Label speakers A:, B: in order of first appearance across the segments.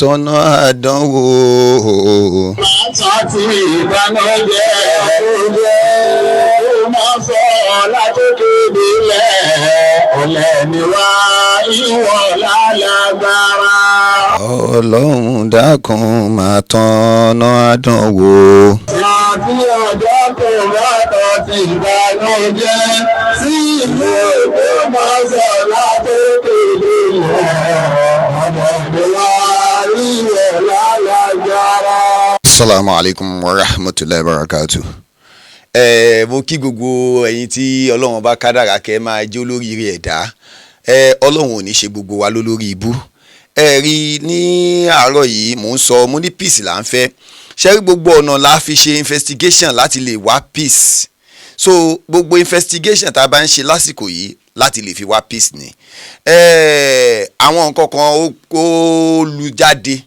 A: tọ́nà àdánwò.
B: Látàtì ìbànújẹ́ ó máa sọ látòkè délẹ̀ ọ̀lẹ́ ni wá ìwọ lálágbára.
A: Ọlọ́run dákun máa tọ́nà àdánwò.
B: Àti ọjọ́ tó bá tọ́ sí ìbànújẹ́ sí ìlú Ògbómọ̀ṣọ́ látòkè délẹ̀ ọ̀lẹ́ ni wá ìwọ lálágbára.
A: Assalamu alaikum wa rahmatullahi wa barakatuh. Mo kí gbogbo ẹ̀yin tí Ọlọ́run bá kádàrá kẹ́ máa jẹ́ olóríire ẹ̀dá. Ọlọ́run ò ní ṣe gbogbo wa lólórí ibú. Rí ní àárọ̀ yìí mò ń sọ mo ní peace là ń fẹ́. Ṣé rí gbogbo ọ̀nà la fi ṣe investigation láti lè wá peace. So gbogbo investigation tá a bá ń ṣe lásìkò yìí láti lè fi wá peace ni. Àwọn nǹkan kan ó lu jáde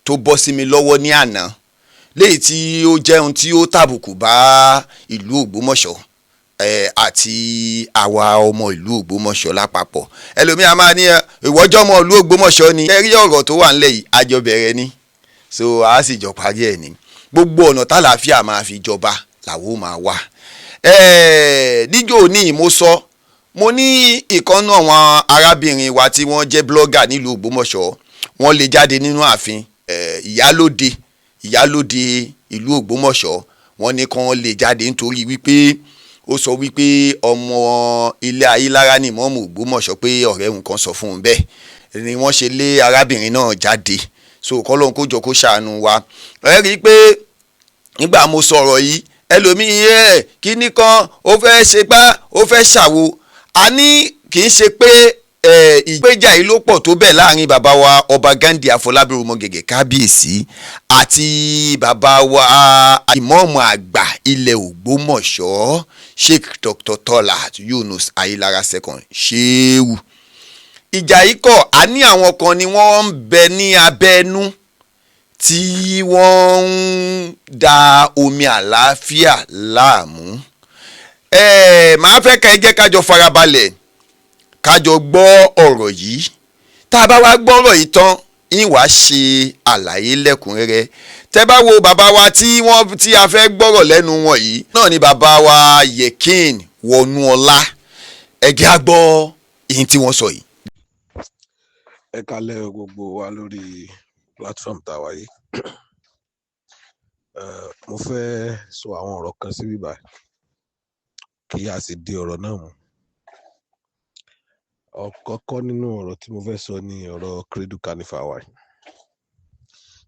A: tó bọ́ sí mi lọ́wọ́ ní àná. Léyìí tí ó jẹ́ ohun tí ó tàbùkù bá ìlú Ògbómọ̀ṣọ́ àti àwa ọmọ ìlú Ògbómọ̀ṣọ́ lápapọ̀. Ẹlòmíà máa ní ìwọ́jọ́ ọmọ ìlú Ògbómọ̀ṣọ́ ni. Ẹ rí ọ̀rọ̀ tó wà ńlẹ̀ yìí àjọ bẹ̀rẹ̀ ni, so a sì jọ parí ẹ̀ ni. Gbogbo ọ̀nà tálàáfíà máa fi jọba làwọn máa wà. Níjọ́ ní mo sọ mo ní ìkànnà àwọn arábìnrin wa tí wọ́n jẹ́ blogger nílùú Ògbómọ̀ṣọ́ wọ́n lè jáde nínú ààfin Iyalode ìlú Ògbómọ̀ṣọ́ wọ́n ní kàn lè jáde nítorí wípé ó sọ wípé ọmọ ilé Ayélára ní ìmọ̀ọ́mù Ògbómọ̀ṣọ́ pé ọ̀rẹ́ òun kan sọ fún un bẹ́ẹ̀ ni wọ́n ṣe lé arábìnrin náà jáde. So kọ́lọ́hún kó jọ kó ṣàánú wa. Ẹ rí i pé nígbà mo sọ̀rọ̀ yìí ẹlòmíì kíní kan ó fẹ́ ṣe pá ó fẹ́ ṣàwo. A ní kì í ṣe pé ìgbéjà yìí ló pọ̀ tó bẹ́ẹ̀ láàrin bàbá wa ọba Ghandi Afọlábí Ọmọgẹ̀gẹ̀ kábíyèsí àti bàbá wa ìmọ̀ọ́mù àgbà ilẹ̀ Ògbómọ̀ṣọ́ Sheikh Dr. Tolat Yunus Ayilara II Shehu. Ìjà yìí kọ́ a ní àwọn kan ni wọ́n ń bẹ ní abẹ́nú tí wọ́n ń da omi àlàáfíà láàmú. Màá fẹ́ ká ẹ jẹ́ kájọ farabalẹ̀ kájọ gbọ́ ọ̀rọ̀ yìí. Tá a bá wá gbọ́ ọ̀rọ̀ yìí tán yín wá ṣe àlàyé lẹ́kùnrẹ́rẹ́. Tẹ́ bá wo bàbá wa tí a fẹ́ gbọ́rọ̀ lẹ́nu wọn yìí náà ni bàbá wa Yekin Wọnúọlá. Ẹ jẹ́ á gbọ́ èyí tí wọ́n sọ yìí.
C: Ẹ kálẹ́ gbogbo wa lórí platform tá a wáyé. Mo fẹ́ sọ àwọn ọ̀rọ̀ kan sí bíbá kí a sì di ọ̀rọ̀ náà mú. Ọ̀kọ̀ọ̀kan nínú ọ̀rọ̀ tí mo fẹ́ sọ ni ọ̀rọ̀ Credo Carnival wa.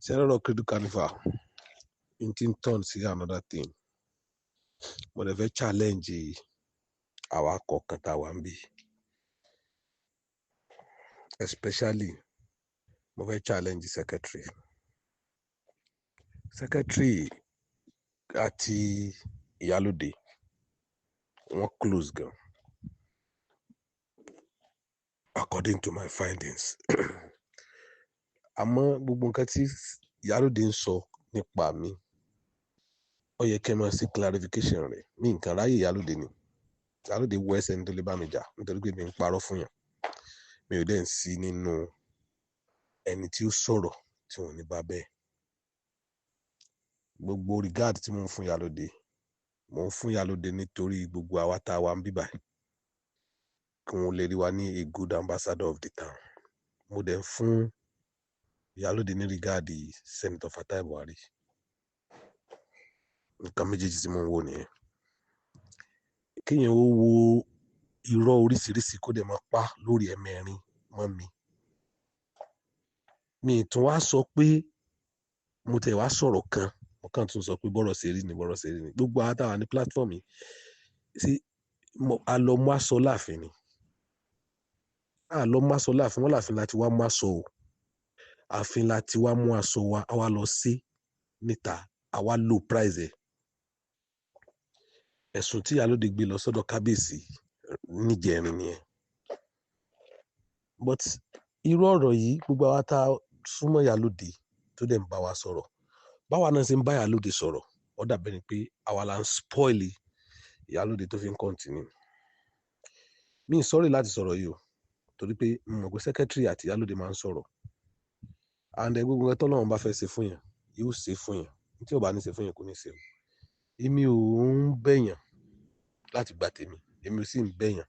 C: Ṣé ọ̀rọ̀ Credo Carnival n ti turn sí another thing. Mo lè fẹ́ challenge àwa kọ̀ọ̀kan tá a wà ń bí. Especially mo fẹ́ challenge secretary àti Iyalode wọ́n close gan according to my findings. Àmọ́ gbogbo nǹkan tí Iyalode ń sọ nípa mi ó yẹ kí ẹ máa ṣe clarification rẹ̀. Mi nǹkan ráyè Iyalode ni. Iyalode wọ ẹsẹ̀ ní tó lè bá mi jà nítorí pé mi ń parọ́ fún yàn. Mi ò dẹ̀ ń sí nínú ẹni tí ó sọ̀rọ̀ tí wọ́n ní bá bẹ́ẹ̀. Gbogbo regard tí mo ń fún Iyalode nítorí gbogbo àwa tá a wà ń bí báyìí kí wọ́n lè rí wa ní a good ambassador of the town. Mo dẹ̀ ń fún Iyalode ní regard Senator Fatai Buhari. Nǹkan méjèèjì tí mo ń wò nìyẹn. Kéèyàn ó wo irọ́ oríṣiríṣi kó dẹ̀ máa pa lórí ẹ̀mẹ́rin mọ́ mi. Mi tún wá sọ pé mo tẹ̀ wá sọ̀rọ̀ kan mo kàn tún sọ pé bọ́rọ̀ ṣe rí ni. Gbogbo àwọn táwa ní platform yìí sí a lọ mú aṣọ láàfin ni. A lọ mú aṣọ láàfin, wọ́n láàfin láti wá mú aṣọ o. Àfin láti wá mú aṣọ wa, a wá lọ sí níta, a wá low price ẹ̀. Ẹ̀sùn tí Iyalode gbé lọ sọ́dọ̀ kábíyèsí níjẹrin nìyẹn. But irú ọ̀rọ̀ yìí gbogbo àwa tá súnmọ́ Iyalode tó dẹ̀ ń bá wa sọ̀rọ̀. Báwa náà ṣe ń bá Iyalode sọ̀rọ̀, ó dàbí ni pé àwa la ń spoil Iyalode tó fi ń continue. Mi sorry láti sọ̀rọ̀ yìí o torí pé mo mọ̀ pé secretary àti Iyalode máa ń sọ̀rọ̀. and gbogbo nǹkan tọ́lọ́run bá fẹ́ ṣe fún yàn yóò ṣe fún yàn, tí ò bá ní ṣe fún yàn kò ní ṣe o. Èmi ò ń bẹ̀yàn láti gba tèmi, èmi ò sì ń bẹ̀yàn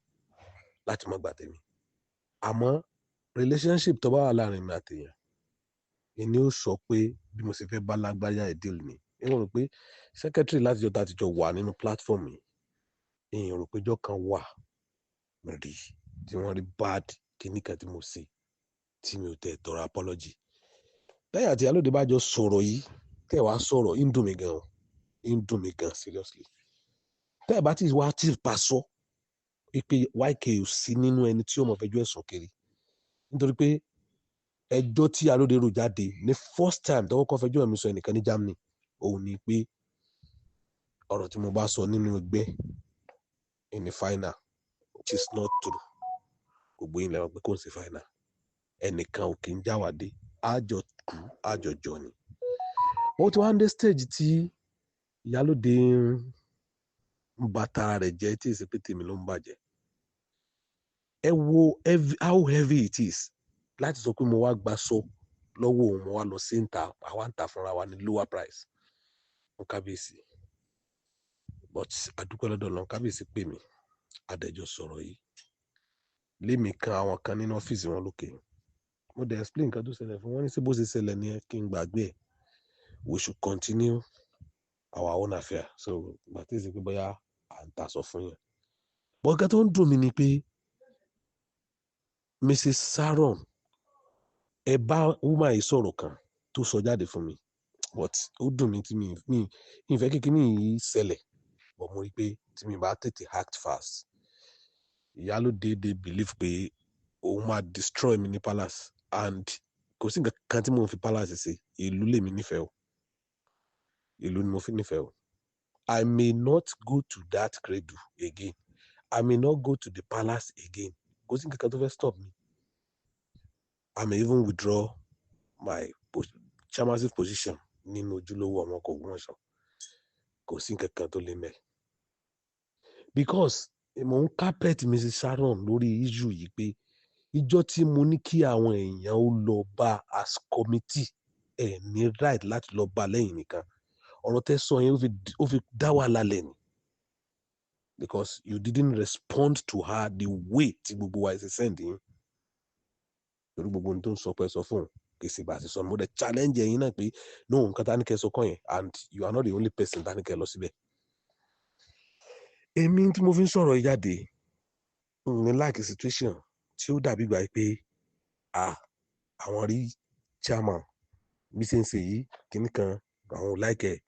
C: láti má gba tèmi. Àmọ́ relationship tó bá wà láàrin mi àti èèyàn, èmi ó sọ pé bí mo ṣe fẹ́ bá lágbájá ẹ̀ deal ni. Èmi rò pé secretary láti jọ tá ti jọ wà nínú platform yìí, èèyàn rò pé jọ́ kan wà rí tí wọ́n rí bad kíní kan tí mo ṣe tí mi ò tẹ̀ tọrọ apology. Lẹ́yìn àti Iyalode bá jọ sọ̀rọ̀ yìí, tẹ́ ẹ̀ wá sọ̀rọ̀, ń dùn mí gan o, ń dùn mí gan seriously. Tẹ́ ẹ̀ bá ti wá tí pa sọ pé YK ò sí nínú ẹni tí ó mọ̀ fẹjọ́ ẹ̀sùn kiri, nítorí pé ẹjọ́ tí Iyalode rò jáde ní first time tọ́wọ́ kọ́ fẹjọ́ mi sọ ẹnìkan ní Germany, òun ni pé ọ̀rọ̀ tí mo bá sọ nínú ẹgbẹ́ in the final, which is not true. Gbogbo yín lẹ́wọ̀n pé kò sí final. Ẹnìkan ò kì í jáwàdé, àjọ kú àjọjọ ni. Wọ́n ti wá ń dé stage tí Iyalode ń ba tara rẹ̀ jẹ́ tí èsì pé tèmi ló ń bàjẹ́. Ẹ wo how heavy it is láti sọ pé mo wá gba sọ lọ́wọ́ òun, mo wá lọ sí ìta, àwa ń ta fúnra wa ní lower price. Mo kábíyèsí, but àdúpẹ́ lọ́dọ̀ Ọlọ́run, kábíyèsí pè mí, adẹjọ́ sọ̀rọ̀ yìí. Lémi kan àwọn kan nínú ọ́fíìsì wọn lókè. Mo dẹ̀ explain nǹkan tó ṣẹlẹ̀ fún wọn, ní sí bó ṣe ṣẹlẹ̀ ni kí n gbàgbé ẹ̀. We should continue our own affair. So gbà tí èsì pé bóyá à ń ta sọ fún yẹn. But nǹkan tó ń dùn mí ni pé Mrs. Sharon, ẹ bá woman yìí sọ̀rọ̀ kan tó sọ jáde fún mi, but ó dùn mí tí mi ìfẹ́ kékeré yìí ṣẹlẹ̀, but mo rí pé tí mi bá tètè act fast, Iyalode dey believe pé òun máa destroy mi ní palace, and kò sí nǹkan kan tí mo fi palace ṣe, ìlú lèmi nífẹ̀ẹ́ o, ìlú ni mo fi nífẹ̀ẹ́ o. I may not go to that cradle again, I may not go to the palace again, kò sí nǹkan kan tó fẹ́ stop me. I may even withdraw my chairmanship position nínú ojúlówó ọmọ ọkọ̀ Ogbomoso, kò sí nǹkan kan tó lè mẹ́. Because mo ń carpet Mrs. Sharon lórí issue yìí pé ìjọ́ tí mo ní kí àwọn èèyàn ó lọ bá as committee, ẹ̀ ní right láti lọ bá lẹ́yìn nìkan. Ọ̀rọ̀ tẹ́ sọ yẹn ó fi dá wàhálà lẹ́nu, because you didn't respond to her the way tí gbogbo wa ṣe send yín. Lórí gbogbo ohun tó ń sọ pé sọ fún un, kì í sì bá ti sọ. Mo dẹ̀ challenge ẹ̀yin náà pé no, nǹkan tá ní kẹ́ sọ kọ́ yẹn, and you are not the only person tá ní kẹ́ lọ síbẹ̀. Èmi tí mo fi ń sọ̀rọ̀ yìí jáde ní like situation tí ó dàbí gbà pé àwọn rí chairman bí ṣe ń ṣe yìí kíní kan, àwọn ò like ẹ̀.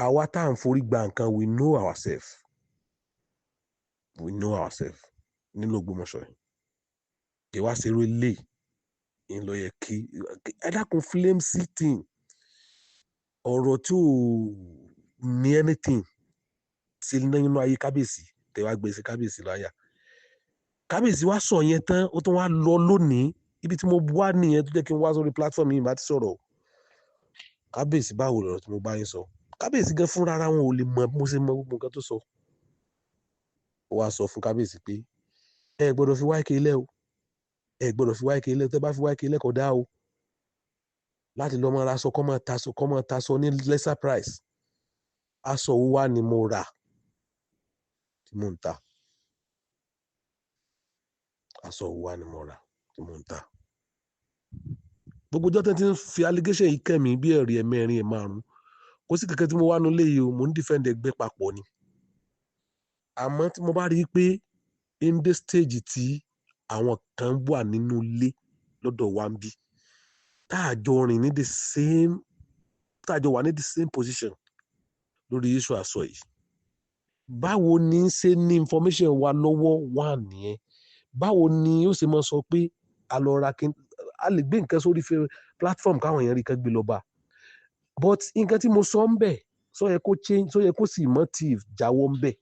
C: Àwa tá à ń forí gba nǹkan, we know ourselves nínú Ògbómọ̀ṣọ́ yìí. Kì wá ṣe eré ilé ń lọ yẹ kí ẹ dákun flame sitting ọ̀rọ̀ tí ò ní anything ti nínú ayé kábíyèsí tẹ wá gbé sí kábíyèsí láyà. Kábíyèsí wá sọ yẹn tán, ó tún wá lọ lónìí, ibi tí mo wá nìyẹn tó jẹ́ kí n wá sórí platform yìí bá ti sọ̀rọ̀. Kábíyèsí báwo lọ̀rọ̀ tí mo bá yín sọ? Kábíyèsí gan fúnra ara wọn ò lè mọ mo ṣe mọ gbogbo nǹkan tó sọ. Ó wá sọ fún kábíyèsí pé ẹ gbọ́dọ̀ fi YK ilẹ̀ o, ẹ gbọ́dọ̀ fi YK ilẹ̀, tẹ́ bá fi YK ilẹ̀ kò dá o, láti lọ máa ra aṣọ kọ́ máa taṣọ ní lesser price. Aṣọ wo wá ni mo rà tí mò ń ta? Aṣọ wo wá ni mo rà tí mò ń ta? Gbogbo ọjọ́ tí ń fi allegation yìí kẹ́ mi bí ẹ̀rí ẹ̀mẹ́rin ẹ̀márùn-ún, kò sí kankan tí mo wá nu lé yìí o, mo ń defend ẹgbẹ́ papọ̀ ni. Àmọ́ tí mo bá rí i pé in the stage tí àwọn kan wà nínú ilé lọ́dọ̀ wa ń bí, táàjọ wà ní the same position lórí issue aṣọ yìí, báwo ni ṣe ní information wa lọ́wọ́ wà nìyẹn? Báwo ni ó ṣe máa sọ pé a lọ ra kí a lè gbé nǹkan sórí platform káwọn èèyàn rí kan gbé lọ bá, but nǹkan tí mo sọ ń bẹ̀ sọ yẹ kó change, sọ yẹ kó sì motive jáwọ́ ń bẹ̀.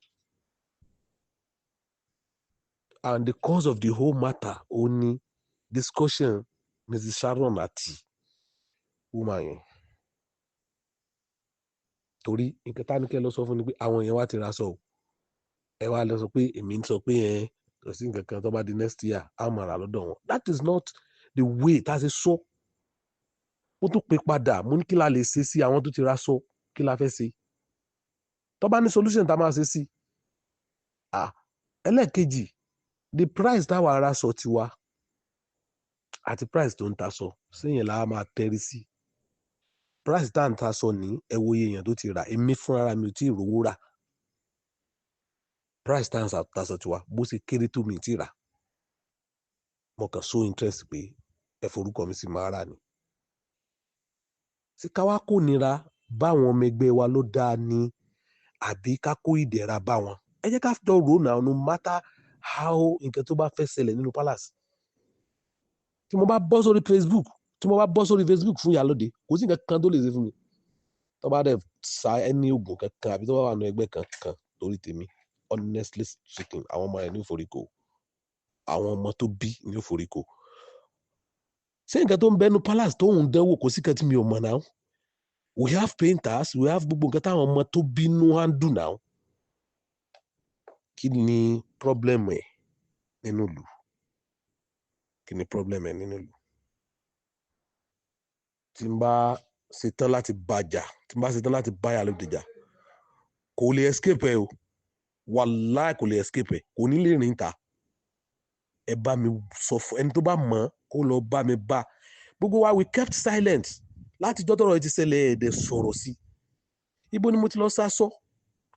C: And the cause of the whole matter ó ní discussion Mrs. Sharon àti woman yẹn. Torí nǹkan tá ní kẹ́ lọ sọ fún ni pé àwọn èèyàn wá ti ra sọ o, ẹ wá lọ sọ pé èmi ń sọ pé kò sí nǹkan kan tó bá di next year á máa rà lọ́dọ̀ wọn. That is not the way tá a ṣe sọ. mo tún pè padà mo ní kí la lè ṣe sí àwọn tó ti ra sọ kí la fẹ́ ṣe tó bá ní solution tá a máa ṣe sí. Ẹlẹ́ẹ̀kejì the price táwa ara sọ tiwa àti price tó ń ta sọ séyìn la máa tẹrí sí. Price tá à ń ta sọ ní ẹ wo iye èèyàn tó ti rà èmi fúnra mi ò tí ì rówó rà. Price tá à ń ta sọ tiwa bó ṣe kéré tó mi ti rà mo kàn so interest pé ẹ forúkọ mi sí máa rà ni. Sí ká wá kó nira báwọn ọmọ ẹgbẹ́ wa ló dáa ni àbí ká kó ìdẹ̀ra bá wọn. Ẹ jẹ́ ká jọ rò náà no matter how nǹkan tó bá fẹ́ ṣẹlẹ̀ nínú palace. Tí mo bá bọ́ sórí Facebook fún Iyalode kò sí nǹkan kan tó lè ṣe fún mi. Tó bá dẹ̀ sa ẹni oògùn kankan àbí tó bá wà nínú ẹgbẹ́ kankan lórí tèmi honestly speaking àwọn ọmọ rẹ̀ ní òforíkò àwọn ọmọ tó bí ní òforíkò. Ṣé nǹkan tó ń bẹnu palace tó ń dánwò kò sí kan tí mi ò mọ̀ náà. We have painters, we have gbogbo nǹkan táwọn ọmọ tó bínú handle náà. Kí ni problem ẹ̀ nínú ìlú? Kí ni problem ẹ̀ nínú ìlú? Tí n bá ṣetán láti bàjà, tí n bá ṣetán láti bá Iyalode jà, kò lè escape ẹ o. Wallahi kò lè escape ẹ. Kò ní lè rìn ta. Ẹ bá mi sọ fún ẹni tó bá mọ̀ kó lọ bá mi bá. Gbogbo wa we kept silent láti jọ́ tọ́rọ̀ ti ṣẹlẹ̀ ẹ̀dẹ̀ sọ̀rọ̀ sí. Ibo ni mo ti lọ sásọ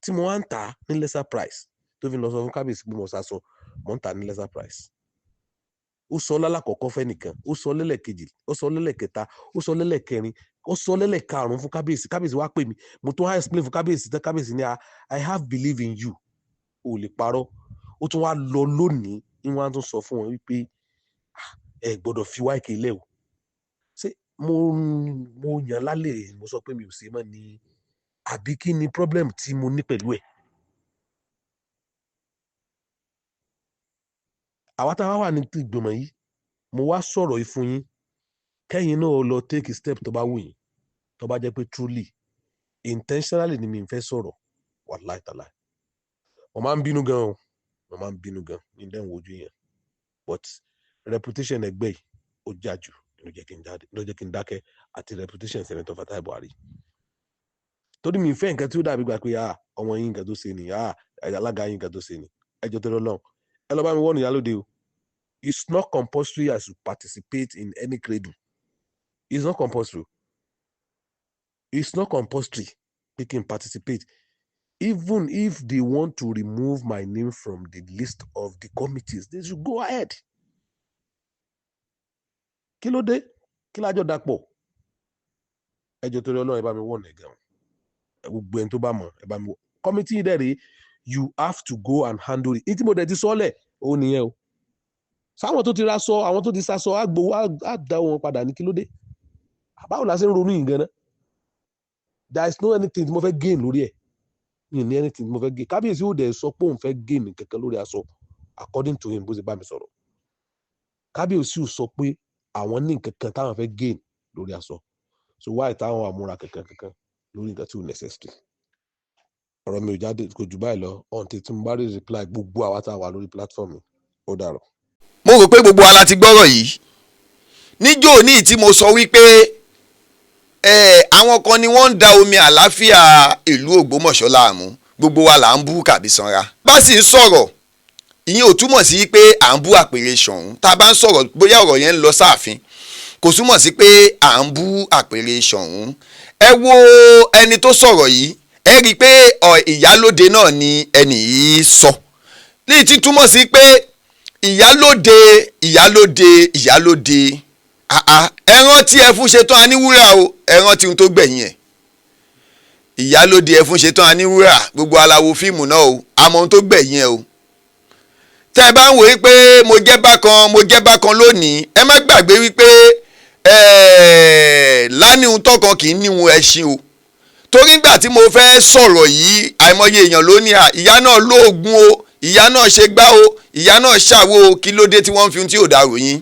C: tí mo wá ń tà ní lesser price tó fi lọ sọ fún kábíyèsí pé mo sásọ mo ń tà ní lesser price. Ó sọ lálàkọ̀kọ́ fẹ́ nìkan, ó sọ lẹ́lẹ̀kejì, ó sọ lẹ́lẹ̀kẹta, ó sọ lẹ́lẹ̀kẹrin, ó sọ lẹ́lẹ̀karùn-ún fún kábíyèsí. Kábíyèsí wá pè mí, mo tún wá explain fún kábíyèsí tán kábíyèsí ní I have believe in you. O lè parọ́. Ó tún wá lọ lónìí ní wọ́n á tún sọ fún wọn wípé ẹ gbọ́dọ̀ fi wá ìkélé o. Ṣé mo yàn lálẹ́ mo sọ pé mi ò ṣe mọ́ ni àbí kí ni problem tí mo ní pẹ̀lú ẹ̀? Àwa tá a wà ní ìgbìmọ̀ yìí mo wá sọ̀rọ̀ yìí fún yín kẹ́yìn náà lọ take a step tó bá wù yín tó bá jẹ́ pé truly intentionally ni mi ń fẹ́ sọ̀rọ̀ wallahi ta'ala. Mo máa ń bínú gan o, mo máa ń bínú gan ní dẹ́n wojú yẹn but reputation ẹgbẹ́ yìí ó jà jù ló jẹ́ kí n dákẹ́ àti reputation Senator Fatai Buhari. Torí mi fẹ́ nǹkan tí ó dàbí gbà pé ọmọ yín nǹkan tó ṣe ni alága yín nǹkan tó ṣe ni ẹjọ́ tó lọ́lọ́run ẹ lọ bá mi wọ́n ní Iyalode o. It's not compulsory as you participate in any cradle. It's not compulsory. It's not compulsory they can participate. Even if they want to remove my name from the list of the committees, they should go ahead. Kí ló dé? Kí lájọ dàpọ̀? Ẹjọ́ torí Ọlọ́run ẹ bá mi wọ́n nẹ̀gàn. Gbogbo ẹni tó bá mọ̀ ẹ bá mi wọ́n. Committee dẹ̀ rèé, you have to go and handle it. Ìtí mo dẹ̀ ti sọ́lẹ̀, ó nìyẹn o. Sáwọn tó ti ra sọ, àwọn tó ti sá sọ, àgbò á dá wọn padà ní kí ló dé? Báwo la ṣe ń ronú yìí gan-an? There is no anything tí mo fẹ́ gain lórí ẹ̀. Mi ní anything tí mo fẹ́ gain. Kábíyèsí ò dẹ̀ sọ pé òun fẹ́ gain kankan lórí aṣọ according to him bó ṣe bá mi sọ̀rọ̀. Kábíyèsí ò sọ pé àwọn ní nǹkan kan táwọn fẹ́ gain lórí aṣọ. So why táwọn àmúra kankan lórí nǹkan tí ò necessary. Ọ̀rọ̀ mi ò jáde kò jù báyìí lọ until tí mo bá rí reply gbogbo àwa tá a wà lórí platform mi. Ó dàrọ̀.
A: Mo rò pé gbogbo wa la ti gbọ́rọ̀ yìí níjó ní tí mo sọ wípé àwọn kan ni wọ́n ń da omi àlàáfíà ìlú Ògbómọ̀ṣọ́ láàmú gbogbo wa là ń bú Kàbísanra bá sì ń sọ̀rọ̀ ìyẹn ò túmọ̀ sí pé à ń bú àpèrè Ṣọ̀ún tá a bá ń sọ̀rọ̀ bóyá ọ̀rọ̀ yẹn ń lọ sáàfin kò túmọ̀ sí pé à ń bú àpèrè Ṣọ̀ún. Ẹ wo ẹni tó sọ̀rọ̀ yìí ẹ rí i pé Ìyálóde náà ni ẹni yìí sọ ní ti túmọ̀ sí pé Ìyálóde ẹran tí ẹ fún ṣetán aníwúrà o ẹran tí n tó gbẹ̀yìn ẹ̀ Ìyálóde ẹ fún ṣetán aníwúrà gbogbo aláwo fíìmù náà o àmọ́ ohun tó gbẹ̀yìn ẹ̀ o. Tẹ́ ẹ bá ń wò wípé mo jẹ́ bákan lónìí ẹ má gbàgbé wípé lánìhun tọkàn kì í níhun ẹṣin o torí nígbà tí mo fẹ́ sọ̀rọ̀ yìí àìmọye èèyàn ló ní ìyá náà lóògùn o ìyá náà ṣe gbá o ìyá náà ṣàwo o kí ló dé tí wọ́n fi ohun tí ò dá ròyìn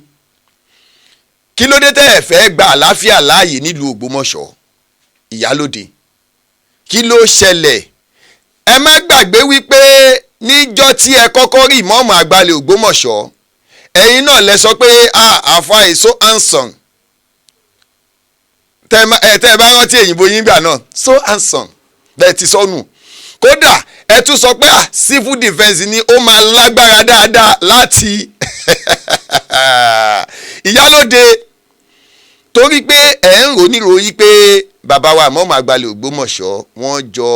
A: kí ló dé tẹ́ ẹ fẹ́ gba àlàáfíà láàyè nílùú Ògbómọ̀ṣọ́ Ìyálóde kí ló ṣẹlẹ̀? Ẹ má gbàgbé wípé níjọ́ tí ẹ kọ́kọ́ rí ìmọ̀ọ́mù àgbàlẹ̀ Ògbómọ̀ṣọ́ ẹ̀yin náà lẹ sọ pé àfa is so handsome tẹ́ ẹ bá rántí èyìnbó yín gbà náà so handsome bẹ́ẹ̀ ti sọnù kódà ẹ tún sọ pé civil defence ni ó máa lágbára dáadáa láti Ìyálóde torí pé ẹ̀ ń rò níròyìn pé bàbá wa mọ́mọ́ Àgbàlẹ̀ Ògbómọ̀ṣọ́ wọ́n jọ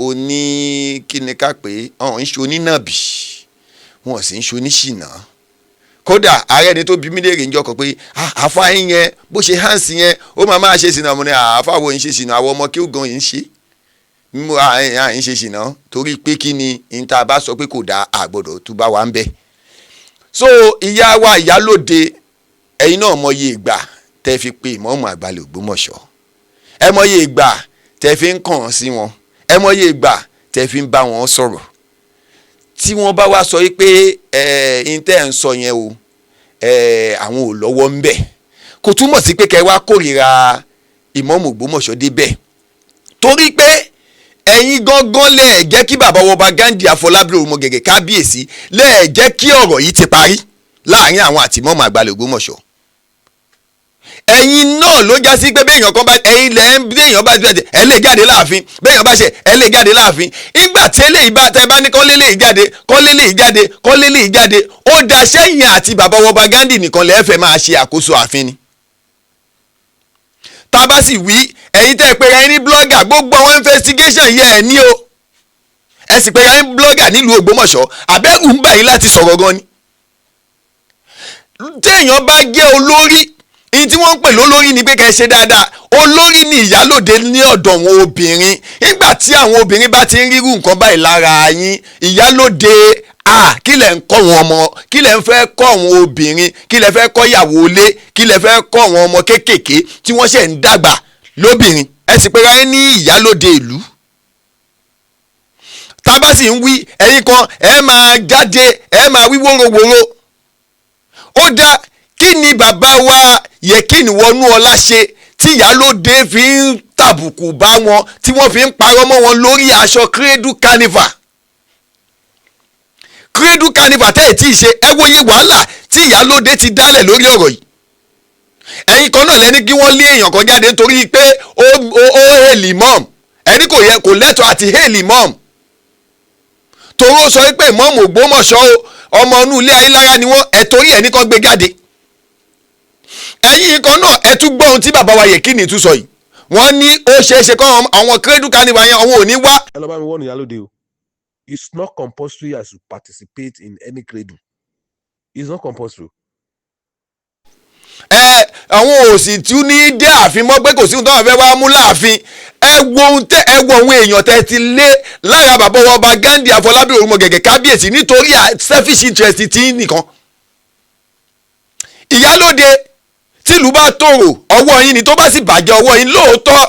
A: oní kíni ká pé ọ̀hún ń ṣe onínàbì wọ́n sì ń ṣe oníṣìnà kódà ààrẹ ni tó bí mí léèrè ńjọ́ kan pé àfa yín yẹn bó ṣe hansi yẹn ó máa ṣe ṣìnà mo ní àfa wo ń ṣe ṣìnà àwọn ọmọ kí ó gan yìí ń ṣe mímú àyìn ṣe ṣìnà torí pé kí ni níta bá sọ pé kò dáa àgbọ̀dọ̀ tó bá wà ń bẹ̀. so ìyá wa Ìyálóde ẹ̀yin náà mọyì ìgbà tẹ́ fi pé mọ́mọ́ Àgbàlẹ̀ Ògbómọ̀ṣọ́ ẹ mọyì ìgbà tẹ́ fi ń kàn sí wọn ẹ mọyì ìgbà tẹ́ fi ń bá wọn sọ̀rọ̀ tí wọ́n bá wá sọ pé tẹ́ ń sọ yẹn o àwọn ò lọ́wọ́ ń bẹ̀ kò túmọ̀ sí pé kẹ́ wá kórìíra ìmọ̀mù Ògbómọ̀ṣọ́ débẹ̀ torí pé ẹ̀yin gangan lẹ́ẹ̀ jẹ́ kí bàbá wọba Ghandi Afọlábí Òrùmọgẹ̀gẹ̀ kábíyèsí lẹ́ẹ̀ jẹ́ kí ọ̀rọ̀ yìí ti parí láàrin àwọn àti ìmọ̀mù Àgbàlẹ̀ Ògbómọ̀ṣọ́ ẹ̀yin náà ló já sí pé béèyàn kan bá ẹ̀yin lẹ́ ń béèyàn bá ṣe ẹ lè jáde láàfin béèyàn bá ṣe ẹ lè jáde láàfin ìgbà tí eléyìí bá tẹ bá ní kọ́lé lè jáde kọ́lé lè jáde kọ́lé lè jáde ó da sẹ́yìn àti bàbá wọba Ghandi nìkan lẹ́ẹ̀fẹ̀ máa ṣe àkóso ààfin ni. tá a bá sì wí ẹ̀yin tẹ́ ẹ pé ẹ̀yin ní blogger gbogbo àwọn investigation yẹ ẹ̀ ní o ẹ sì pé ẹ̀yin blogger nílùú Ògbómọ̀ṣọ́ àbẹ́rù ń bà yín láti sọ̀rọ̀ gan ni. téèyàn bá jẹ́ olórí ìyí tí wọ́n ń pè lólórí ni pé kẹ́ ẹ ṣe dáadáa olórí ni Ìyálóde ní ọ̀dọ̀ àwọn obìnrin nígbà tí àwọn obìnrin bá ti ń rírú nǹkan báyìí lára yín Ìyálóde kí lẹ̀ ń kọ́ wọn ọmọ kí lẹ̀ ń fẹ́ kọ́ àwọn obìnrin kí lẹ̀ fẹ́ kọ́ ìyàwó ilé kí lẹ̀ fẹ́ kọ́ àwọn ọmọ kéékèèké tí wọ́n ṣẹ̀ ń dàgbà lóbìnrin ẹ sì pé ráyé ní Ìyálóde ìlú tá a bá sì ń wí ẹ̀yin kan ẹ máa jáde ẹ máa wí wóróworó ó dá kí ni bàbá wa Yẹkínì Wọnúọlá ṣe tí Ìyálóde fi ń tàbùkù bá wọn tí wọ́n fi ń parọ́ mọ́ wọn lórí aṣọ Cradle Carnival tẹ́ ẹ̀ tí ì ṣe ẹ wòye wàhálà tí Ìyálóde ti dálẹ̀ lórí ọ̀rọ̀ yìí ẹ̀yin kan náà lẹ́ni kí wọ́n lé èèyàn kan jáde nítorí pé ó hèlì mọ́m ẹni kò lẹ́tọ̀ọ́ àti hèlì mọ́m toró sọ pé mọ́mù Ògbómọ̀ṣọ́ ọmọ inú ilé Ayélára ni wọ́n ẹ̀ torí ẹ̀ ní kan gbé jáde ẹ̀yin kan náà ẹ tún gbọ́ ohun tí bàbá wa Yẹkínì tún sọ yìí wọ́n ní ó ṣeéṣe kọ́ àwọn Cradle Carnival yẹn àwọn ò ní wá.
C: ẹ lọ bá mi wọ́n ní Ìyálóde o it's not compulsory as you participate in any cradle it's not compulsory.
A: àwọn òsì tún ní dé ààfin mọ́ pé kò sí ohun tó wà fẹ́ wá mú láàfin ẹ wo àwọn èèyàn tẹ́ ti lé lára bàbá ọba Ghandi Afọlábí Òrùmọgẹ̀gẹ̀ kábíyèsí nítorí selfish interest tí nìkan. Ìyálóde tìlú bá tòrò ọwọ́ yín ni tó bá sì bàjẹ́ ọwọ́ yín lóòótọ́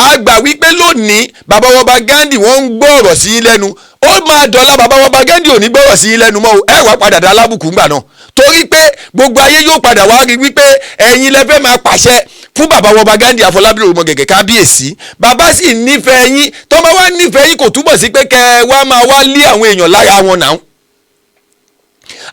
A: àgbà wípé lónìí bàbá ọba Ghandi wọ́n ń gbọ́ ọ̀rọ̀ sí yín lẹ́nu ó máa dọ̀la bàbá ọba Ghandi ò ní gbọ́rọ̀ sí yín lẹ́nu mọ́ ẹ wá padà dá lábùkù ńgbà náà torí pé gbogbo ayé yóò padà wá rí wípé ẹ̀yin lẹ fẹ́ máa pàṣẹ fún bàbá ọba Ghandi Afọlábí Òrùmọgẹ̀gẹ̀ kábíyèsí bàbá sì nífẹ̀ẹ́ yín tó máa wá nífẹ̀ẹ́ yín kò túbọ̀ sí pé kẹ́ ẹ wá máa wá lé àwọn èèyàn lára wọn náà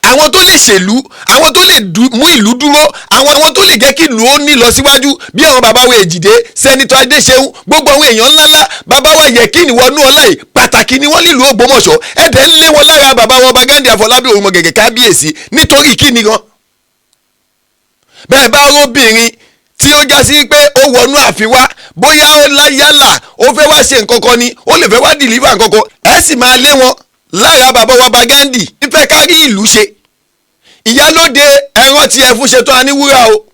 A: àwọn tó lè ṣèlú àwọn tó lè mú ìlú dúró àwọn tó lè jẹ́ kí ìlú ó ní lọ síwájú bí àwọn bàbá wa Èjìdé sẹ́nitọ́ Adéṣeun gbogbo àwọn èèyàn ńláńlá bàbá wa Yẹkínì Wọnúọlá yìí pàtàkì ni wọ́n nílùú Ògbómọ̀ṣọ́ ẹ̀dẹ̀ ń lé wọn lára bàbá wa ọba Ghandi Afọlábí Òrùmọgẹ̀gẹ̀ kábíyèsí nítorí kíni gan. bẹ́ẹ̀ bá róbìnrin tí ó já sí pé ó wọnú ààfin wá bóyá ó láyálà ó fẹ́ wá ṣe nǹkan kan ni ó lè fẹ́ wá dìlífà nǹkan kan ẹ sì máa lé wọn lára bàbá wa ọba Ghandi nífẹ̀ẹ́ kárí ìlú ṣe. Ìyálóde ẹran tí ẹ fún ṣetán aníwúrà o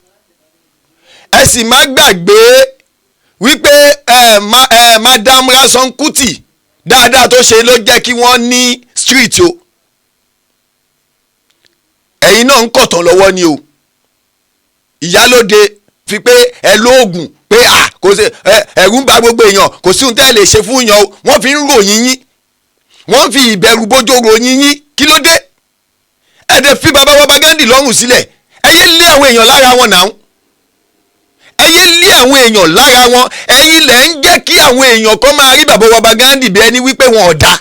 A: ẹ sì má gbàgbé wípé Madam Rason Kuti dáadáa tó ṣe ló jẹ́ kí wọ́n ní street o ẹ̀yin náà ń kọ̀tàn lọ́wọ́ ni o Ìyálóde fi pé ẹ lóògùn pé kò sí ẹ̀rù ń ba gbogbo èèyàn kò sí ohun tẹ́ ẹ lè ṣe fún yàn o wọ́n fi ń ròyìn yín wọ́n fi ìbẹ̀rù bójó ròyìn yín kí ló dé ẹ̀dẹ̀ fi bàbá ọba Ghandi lọ́rùn sílẹ̀ ẹ̀yẹ́ lé àwọn èèyàn lára wọn náà ẹ̀yẹ́ lé àwọn èèyàn lára wọn ẹ̀yin lẹ̀ ń jẹ́ kí àwọn èèyàn kan máa rí bàbá ọba Ghandi bí ẹni wípé wọn ò da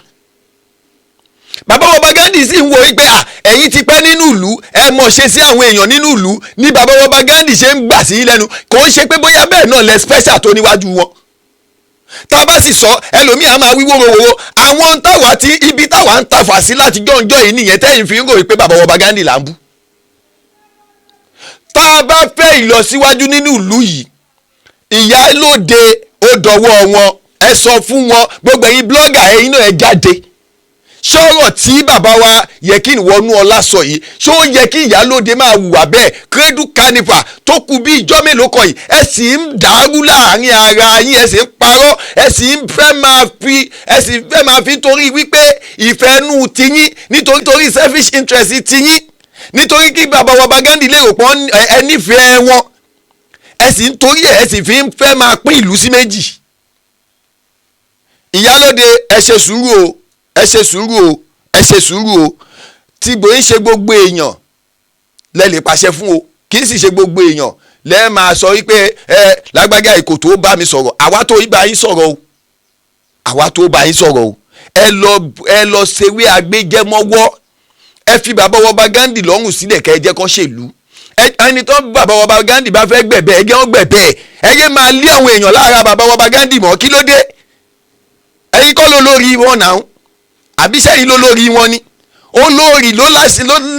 A: bàbá wa Gandhi sì ń wo pé ẹ̀yin ti pẹ́ nínú ìlú ẹ mọ̀ ṣe sí àwọn èèyàn nínú ìlú ní bàbá wa Gandhi ṣe ń gbà sí lẹ́nu, kò ń ṣe pé bóyá bẹ́ẹ̀ náà lẹ special tó níwájú wọn. tá a bá sì sọ ẹlòmíì á máa wí wórówóró, àwọn táwa tí ibi táwa ń tafà sí láti jọ́njọ́ yìí nìyẹn tẹ́yìn fi ń rò pé bàbá wa Gandhi là ń bú. tá a bá fẹ́ ìlọsíwájú nínú ìlú yìí, Ìyálóde ó dọwọ́ wọn, ẹ sọ fún wọn, gbogbo ẹ̀yin blọ́gà ẹ̀yin náà ẹ jáde. sọ̀rọ̀ tí bàbá wa Yẹkínì Wọnúọlá sọ yìí, ṣó yẹ kí Ìyálóde máa hùwà bẹ́ẹ̀? Credu Carnival tó kù bí ìjọ́ mélòó kan yìí, ẹ sì ń dàrú láàrin ara yín, ẹ sì ń parọ́, ẹ sì ń fẹ́ máa fi torí wípé ìfẹ́nú tiyín, nítorí selfish interest tiyín, nítorí kí bàbá wa Gandhi lè rò pọ́n ẹ nífẹ̀ẹ́ wọn, ẹ sì ń torí ẹ sì fi ń fẹ́ máa pín ìlú sí méjì. Ìyálóde ẹ ṣe sùúrù o, ẹ ṣe sùúrù o, ẹ ṣe sùúrù o. tí gbòó ń ṣe gbogbo èèyàn lẹ lè pàṣẹ fún o, kì í sì ṣe gbogbo èèyàn lẹ máa sọ wípé lágbájá ìkò tó bá mi sọ̀rọ̀, àwa tó bá yín sọ̀rọ̀ o, àwa tó bá yín sọ̀rọ̀ o. ẹ lọ ṣèwé agbẹjẹmọ́wọ́, ẹ fi bàbá wa Gandhi lọ́rùn sílẹ̀ kẹ́ ẹ jẹ́ kó ṣèlú. ẹni tó bàbá wa Gandhi bá fẹ́ gbẹ̀bẹ̀ ẹ jẹ́ wọ́n gbẹ̀bẹ̀, ẹ yé máa lé àwọn èèyàn lára bàbá wa Gandhi mọ́, kí ló dé? ẹ̀yin kọ́ ló lórí wọn náà, àbí sẹ́yìn ló lórí wọn ni? olórí ló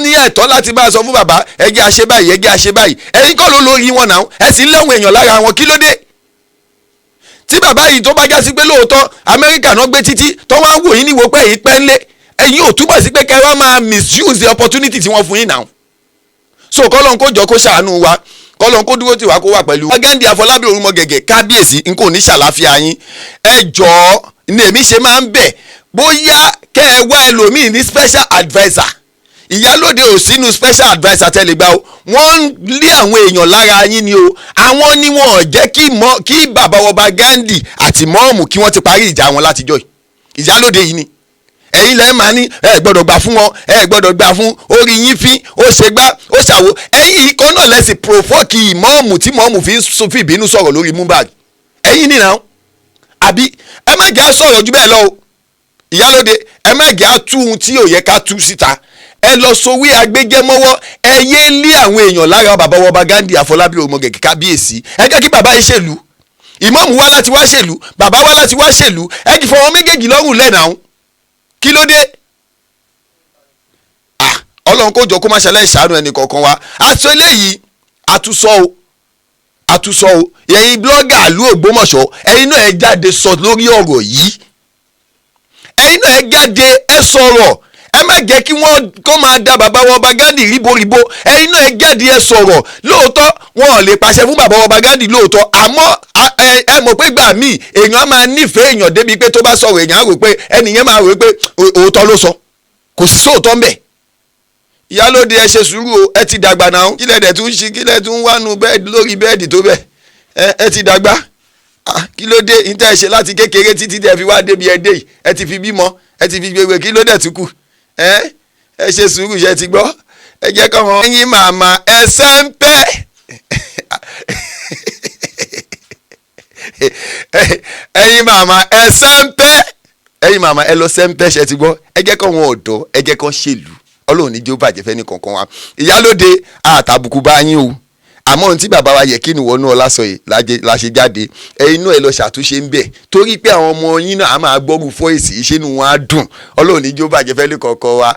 A: ní ẹ̀tọ́ láti bá a sọ fún bàbá ẹ jẹ́ a ṣe báyìí, ẹ jẹ́ a ṣe báyìí. ẹ̀yin kọ́ ló lórí wọn náà, ẹ sì ń lé àwọn èèyàn lára wọn, kí ló dé? tí bàbá yìí tó bá já sí pé lóòótọ́ Amẹ́ríkà náà gbé títí tó wá wò yín níwò pé èyí pẹ́ ńlé, ẹ̀yin ò túbọ̀ sí pé kẹ́ wá máa misuse the opportunity tí wọ́n fún yín náà. so kọ́lọ́n kó jọ kó ṣàánú wa, kọ́lọ́n kó dúró tì wá kó wà pẹ̀lú. Gandhi Afọlábí Orúmọgẹ̀gẹ̀ kábíyèsí n kò ní ṣàlàáfíà yín, ẹ jọ̀ọ́ ní èmi ṣe máa ń bẹ̀ bóyá kẹ́ ẹ wá ẹlòmíì ní special adviser. Ìyálóde ò sínú special adviser tẹ́lẹ̀ gbà o, wọ́n ń lé àwọn èèyàn lára yín ni o, àwọn ni wọn ò jẹ́ kí bàbá wa Gandhi àti mọ́ọ̀mù kí wọ́n ti parí ìjà wọn látijọ́ yìí. Ìyálóde yìí ni ẹ̀yin lẹ́ẹ̀ máa ní ẹ gbọ́dọ̀ gbà fún wọn, ẹ gbọ́dọ̀ gbà fún, orí yín fín, ó ṣe gbá ó ṣàwo. ẹ̀yin ikọ̀ náà lẹ́sìn provoke ìmọ̀ọ̀mù tí mọ̀ọ̀mù fi ìbínú sọ̀rọ̀ lórí múbàgì. ẹ̀yin nìyà àbí ẹ má jẹ́ sọ̀rọ̀ jù bẹ́ẹ̀ lọ o. Ìyálóde ẹ má jẹ́ tú ohun tí ò yẹ ká tú síta, ẹ lọ sowí agbẹjẹmọ́wọ́, ẹ yé lé àwọn èèyàn lára bàbá wa Gandhi Afọlábí Orúmọgẹ̀gẹ̀ kábíyèsí. ẹ jẹ́ kí bàbá yìí ṣèlú, ìmọ̀ọ̀mù wá láti wá ṣèlú, bàbá wá láti wá ṣèlú, ẹ kì fọwọ́ méjèèjì lọ́rùn lẹ́nà kí ló dé? Ọlọ́run kó jọ kó má ṣàlàyé ṣàánú ẹnì kọ̀ọ̀kan wa. aṣọ eléyìí àtúnṣọ o ẹ̀yin blọ́gà ìlú Ògbómọ̀ṣọ́, ẹ̀yin náà ẹ jáde sọ lórí ọ̀rọ̀ yìí, ẹ̀yin náà ẹ jáde ẹ sọ̀rọ̀, ẹ má jẹ́ kí wọ́n kó máa da bàbá wa Gandhi ríboríbo. ẹ̀yin náà ẹ jáde ẹ sọ̀rọ̀. lóòótọ́ wọn ò lè pàṣẹ fún bàbá wa Gandhi lóòótọ́, àmọ́ ẹ mọ̀ pé gbà míì èèyàn á máa nífẹ̀ẹ́ èèyàn débi pé tó bá sọ̀rọ̀ èèyàn á rò pé ẹnìyẹn máa rò pé òótọ́ ló sọ, kò sí sóòótọ́ ń bẹ̀. Ìyálóde ẹ ṣe sùúrù o, ẹ ti dàgbà náà, kílẹ̀ dẹ̀ tún ṣe kílẹ̀ tún wánu bẹ́ẹ̀dì lórí bẹ́ẹ̀dì tó bẹ̀ ẹ ti dàgbà. kí ló dé níta ẹ ṣe láti kékeré títí tẹ fi wá débi ẹ dé yìí, ẹ ti fi bímọ, ẹ ti fi gbègbè, kí ló dẹ̀ tún kù? ẹ ṣe sùúrù, ṣe ti gbọ́, ẹ jẹ́ kọ́ wọn. ẹ̀yin màmá ẹsẹ̀ ń pẹ́ ẹ̀yin màmá ẹsẹ̀ ń pẹ́, ẹ̀yin màmá ẹ lọ sẹ́ńpẹ́, ṣe ti gbọ́, ẹ jẹ́ kọ́ wọn ọ̀dọ́, ẹ jẹ́ kọ́ ṣèlú. Ọlọ́run ní jẹ́ ó bàjẹ́ fẹ́ ní kankan wa. Ìyálóde àtàbùkù bá yín o, àmọ́ ohun tí bàbá wa Yẹkínì Wọnúọlá sọ yìí la ṣe jáde, ẹ̀yin náà ẹ lọ ṣàtúnṣe ń bẹ̀, torí pé àwọn ọmọ yín náà á máa gbọ́rù fọ́ìsì ìṣẹ́nu wọn á dùn. Ọlọ́run ní jẹ́ ó bàjẹ́ fẹ́ ní kankan wa.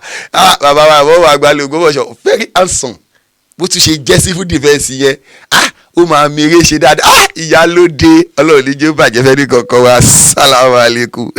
A: bàbá wa àbọ̀ wa Àgbàlẹ̀ Ògbómọ̀ṣọ́ very handsome, bó tún ṣe jẹ́ civil defence yẹn ó máa mèrè ṣe dáadáa. Ìyálóde Ọlọ́run ní jẹ́ ó bàjẹ́ fẹ́ ní kankan wa. Assalamu alaikum.